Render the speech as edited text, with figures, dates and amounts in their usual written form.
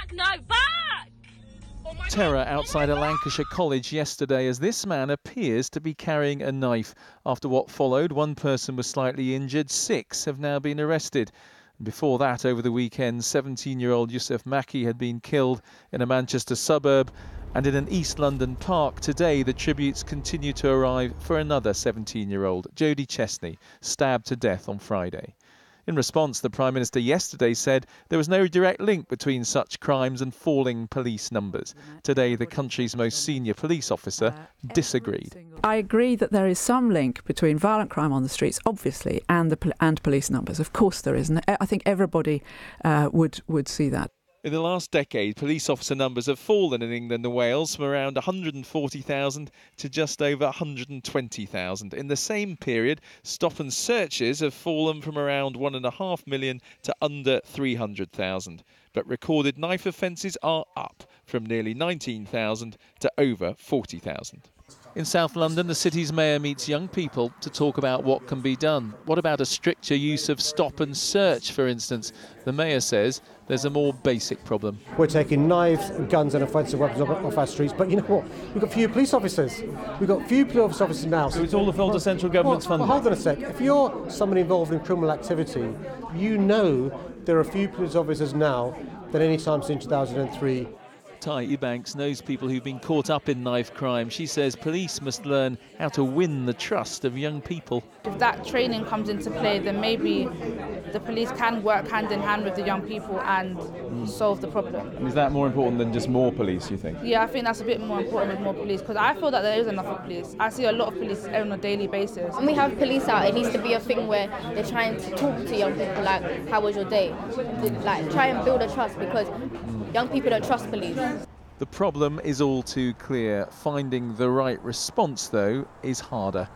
back, no, back! Terror outside a Lancashire college yesterday as this man appears to be carrying a knife. After what followed, one person was slightly injured, 6 have now been arrested. Before that, over the weekend, 17-year-old Yusuf Maki had been killed in a Manchester suburb. And in an East London park today, the tributes continue to arrive for another 17-year-old, Jodie Chesney, stabbed to death on Friday. In response, the Prime Minister yesterday said there was no direct link between such crimes and falling police numbers. Today, the country's most senior police officer disagreed. I agree that there is some link between violent crime on the streets, obviously, and police numbers. Of course there is, and I think everybody would see that. In the last decade, police officer numbers have fallen in England and Wales from around 140,000 to just over 120,000. In the same period, stop and searches have fallen from around 1.5 million to under 300,000. But recorded knife offences are up from nearly 19,000 to over 40,000. In South London, the city's mayor meets young people to talk about what can be done. What about a stricter use of stop and search, for instance? The mayor says there's a more basic problem. We're taking knives and guns and offensive weapons off our streets, but you know what? We've got few police officers. We've got few police officers now. So it's all the fault of central government's funding? Hold on a sec. If you're somebody involved in criminal activity, you know there are few police officers now than any time since 2003. Tai Eubanks knows people who've been caught up in knife crime. She says police must learn how to win the trust of young people. If that training comes into play, then maybe the police can work hand in hand with the young people and solve the problem. And is that more important than just more police, you think? Yeah, I think that's a bit more important with more police, because I feel that there is enough of police. I see a lot of police on a daily basis. When we have police out, it needs to be a thing where they're trying to talk to young people like, how was your day? Like, try and build a trust, because young people don't trust police. The problem is all too clear. Finding the right response, though, is harder.